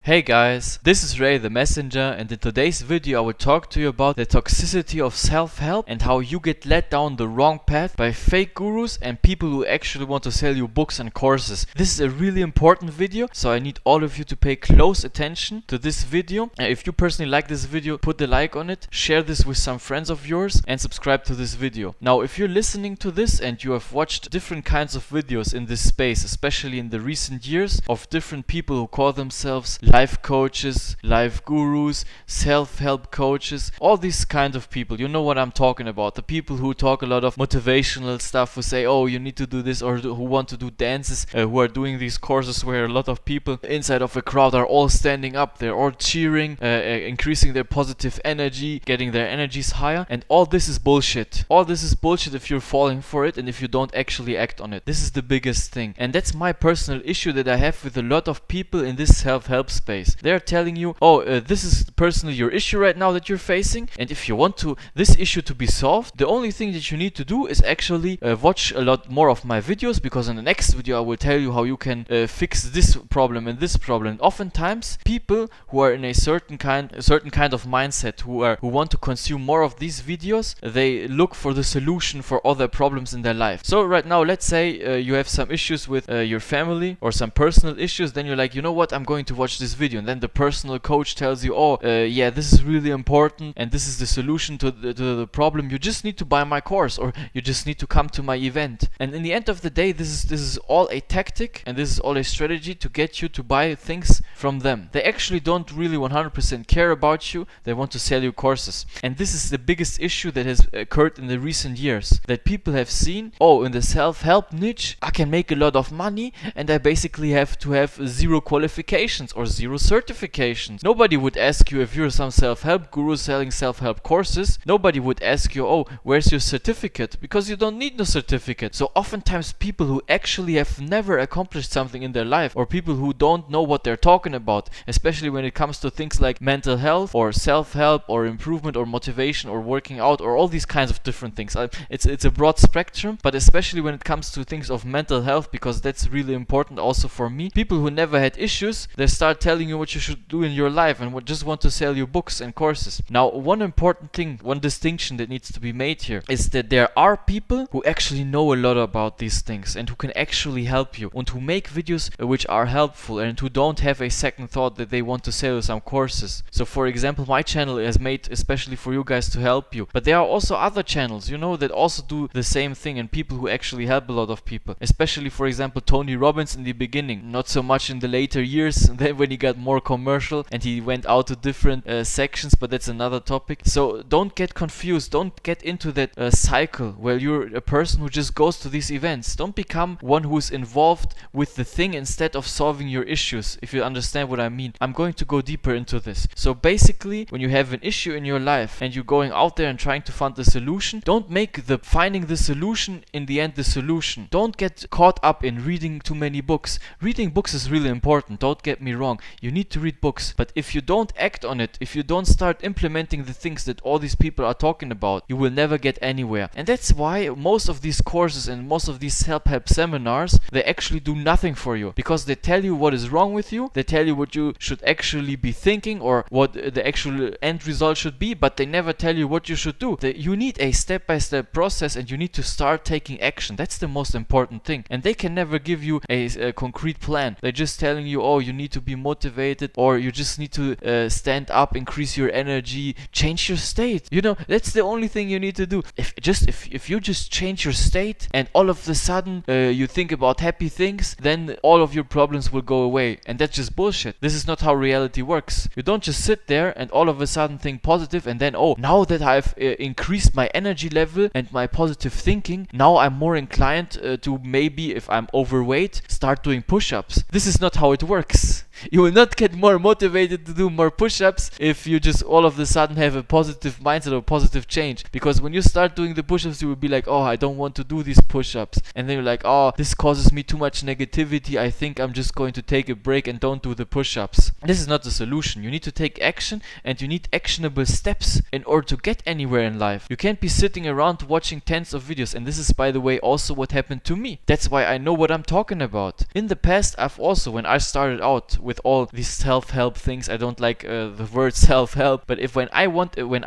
Hey guys, this is Ray the Messenger, and in today's video I will talk to you about the toxicity of self-help and how you get led down the wrong path by fake gurus and people who actually want to sell you books and courses. This is a really important video, so I need all of you to pay close attention to this video. If you personally like this video, put the like on it, share this with some friends of yours, and subscribe to this video. Now, if you're listening to this and you have watched different kinds of videos in this space, especially in the recent years, of different people who call themselves life coaches, life gurus, self-help coaches, all these kind of people, you know what I'm talking about. The people who talk a lot of motivational stuff, who say, oh, you need to do this, or who want to do dances, who are doing these courses where a lot of people inside of a crowd are all standing up, they're all cheering, increasing their positive energy, getting their energies higher, and all this is bullshit. All this is bullshit if you're falling for it and if you don't actually act on it. This is the biggest thing, and that's my personal issue that I have with a lot of people in this self-help space. They're telling you, oh, this is personally your issue right now that you're facing, and if you want this issue to be solved, the only thing that you need to do is actually watch a lot more of my videos, because in the next video I will tell you how you can fix this problem and this problem. And oftentimes people who are in a certain kind of mindset, who want to consume more of these videos, they look for the solution for all their problems in their life. So right now, let's say you have some issues with your family or some personal issues, then you're like, you know what, I'm going to watch this video, and then the personal coach tells you, oh, yeah, this is really important and this is the solution to the problem. You just need to buy my course, or you just need to come to my event. And in the end of the day, this is all a tactic, and this is all a strategy to get you to buy things from them. They actually don't really 100% care about you. They want to sell you courses. And this is the biggest issue that has occurred in the recent years, that people have seen, oh, in the self-help niche I can make a lot of money, and I basically have to have 0 qualifications or 0 certifications. Nobody would ask you, if you're some self-help guru selling self-help courses, nobody would ask you, oh, where's your certificate? Because you don't need no certificate. So oftentimes people who actually have never accomplished something in their life, or people who don't know what they're talking about, especially when it comes to things like mental health or self-help or improvement or motivation or working out or all these kinds of different things. It's a broad spectrum, but especially when it comes to things of mental health, because that's really important also for me. People who never had issues, they start telling you what you should do in your life and just want to sell you books and courses. Now, one important thing, one distinction that needs to be made here is that there are people who actually know a lot about these things and who can actually help you, and who make videos which are helpful, and who don't have a second thought that they want to sell you some courses. So for example, my channel is made especially for you guys to help you, but there are also other channels, you know, that also do the same thing, and people who actually help a lot of people, especially for example Tony Robbins in the beginning, not so much in the later years, then when he got more commercial and he went out to different sections, but that's another topic. So don't get confused, don't get into that cycle where you're a person who just goes to these events. Don't become one who's involved with the thing instead of solving your issues, if you understand what I mean. I'm going to go deeper into this. So basically, when you have an issue in your life and you're going out there and trying to find the solution, don't make the finding the solution in the end the solution. Don't get caught up in reading too many books. Reading books is really important, don't get me wrong. You need to read books, but if you don't act on it, if you don't start implementing the things that all these people are talking about, you will never get anywhere. And that's why most of these courses and most of these self-help seminars, they actually do nothing for you, because they tell you what is wrong with you, they tell you what you should actually be thinking or what the actual end result should be, but they never tell you what you should do. You need a step-by-step process, and you need to start taking action. That's the most important thing. And they can never give you a concrete plan. They're just telling you, oh, you need to be motivated, or you just need to stand up, increase your energy, change your state. You know, that's the only thing you need to do. If you just change your state and all of a sudden you think about happy things, then all of your problems will go away. And that's just bullshit. This is not how reality works. You don't just sit there and all of a sudden think positive and then, oh, now that I've increased my energy level and my positive thinking, now I'm more inclined to, maybe if I'm overweight, start doing push-ups. This is not how it works. You will not get more motivated to do more push-ups if you just all of a sudden have a positive mindset or positive change. Because when you start doing the push-ups, you will be like, oh, I don't want to do these push-ups. And then you're like, oh, this causes me too much negativity. I think I'm just going to take a break and don't do the push-ups. This is not the solution. You need to take action, and you need actionable steps in order to get anywhere in life. You can't be sitting around watching tens of videos. And this is, by the way, also what happened to me. That's why I know what I'm talking about. In the past, I've also, when I started out with all these self-help things. I don't like the word self-help, but if when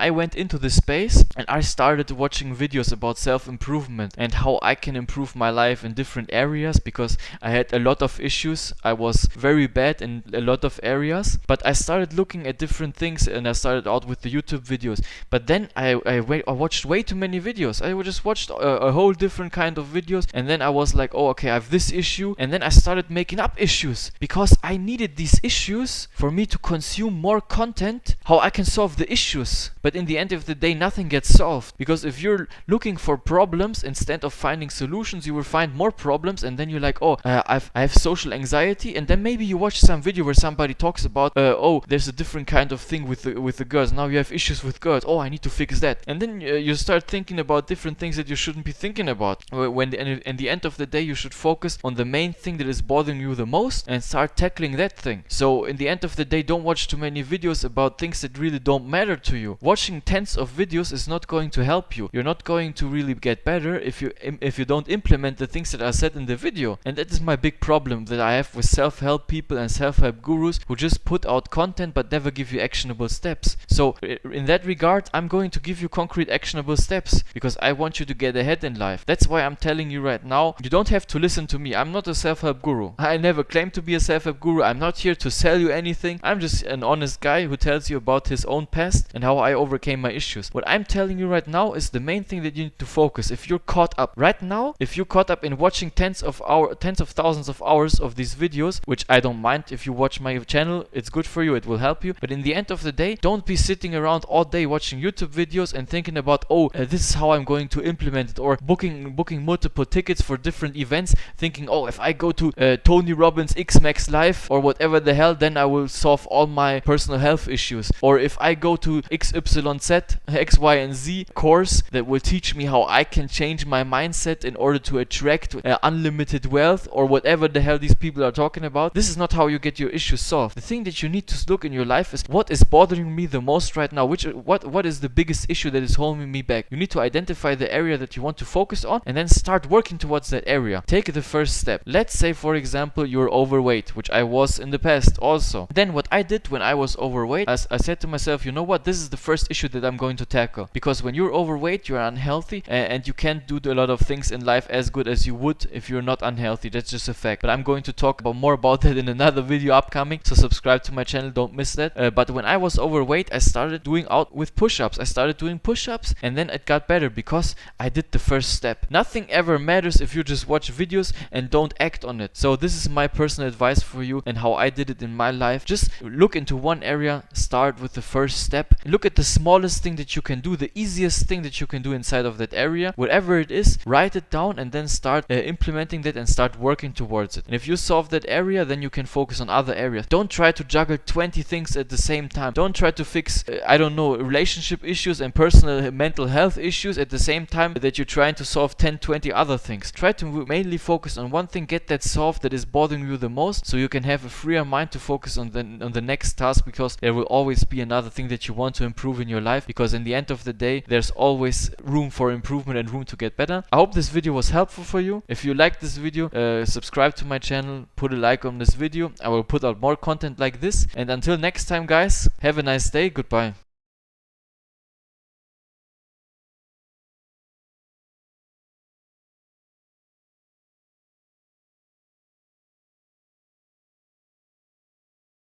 I went into this space and I started watching videos about self-improvement and how I can improve my life in different areas, because I had a lot of issues. I was very bad in a lot of areas, but I started looking at different things, and I started out with the YouTube videos. But then I watched way too many videos. I just watched a whole different kind of videos, and then I was like, oh, okay, I have this issue, and then I started making up issues because I needed these issues for me to consume more content, how I can solve the issues. But in the end of the day, nothing gets solved, because if you're looking for problems instead of finding solutions, you will find more problems, and then you're like, oh, I have social anxiety, and then maybe you watch some video where somebody talks about, oh, there's a different kind of thing with the girls. Now you have issues with girls. Oh, I need to fix that. And then you start thinking about different things that you shouldn't be thinking about. When in the end of the day, you should focus on the main thing that is bothering you the most and start tackling that thing. So in the end of the day, don't watch too many videos about things that really don't matter to you. Watching tens of videos is not going to help you. You're not going to really get better if you don't implement the things that are said in the video. And that is my big problem that I have with self-help people and self-help gurus who just put out content but never give you actionable steps. So in that regard, I'm going to give you concrete actionable steps because I want you to get ahead in life. That's why I'm telling you right now, you don't have to listen to me. I'm not a self-help guru. I never claimed to be a self-help guru. I'm not here to sell you anything. I'm just an honest guy who tells you about his own past and how I overcame my issues. What I'm telling you right now is the main thing that you need to focus. If you're caught up right now, if you're caught up in watching tens of thousands of hours of these videos, which I don't mind, if you watch my channel, it's good for you, it will help you. But in the end of the day, don't be sitting around all day watching YouTube videos and thinking about, oh, this is how I'm going to implement it, or booking multiple tickets for different events, thinking, oh, if I go to Tony Robbins X Max Live or whatever the hell, then I will solve all my personal health issues. Or if I go to XYZ, X, Y, and Z course that will teach me how I can change my mindset in order to attract unlimited wealth, or whatever the hell these people are talking about. This is not how you get your issues solved. The thing that you need to look in your life is, what is bothering me the most right now? What is the biggest issue that is holding me back? You need to identify the area that you want to focus on and then start working towards that area. Take the first step. Let's say, for example, you're overweight, which I was in the past also. Then what I did when I was overweight, I said to myself, you know what, this is the first issue that I'm going to tackle. Because when you're overweight, you're unhealthy, and you can't do a lot of things in life as good as you would if you're not unhealthy. That's just a fact. But I'm going to talk more about that in another video upcoming, so subscribe to my channel, don't miss that. But when I was overweight, I started doing out with push-ups. I started doing push-ups, and then it got better because I did the first step. Nothing ever matters if you just watch videos and don't act on it. So this is my personal advice for you and how I did it in my life. Just look into one area, start with the first step. Look at the smallest thing that you can do, the easiest thing that you can do inside of that area. Whatever it is, write it down and then start implementing that and start working towards it. And if you solve that area, then you can focus on other areas. Don't try to juggle 20 things at the same time. Don't try to fix, I don't know, relationship issues and personal mental health issues at the same time that you're trying to solve 10, 20 other things. Try to mainly focus on one thing, get that solved that is bothering you the most, so you can have a freer mind to focus on the next task, because there will always be another thing that you want to improve in your life, because in the end of the day, there's always room for improvement and room to get better. I hope this video was helpful for you. If you liked this video, subscribe to my channel, put a like on this video. I will put out more content like this. And until next time, guys, have a nice day. Goodbye.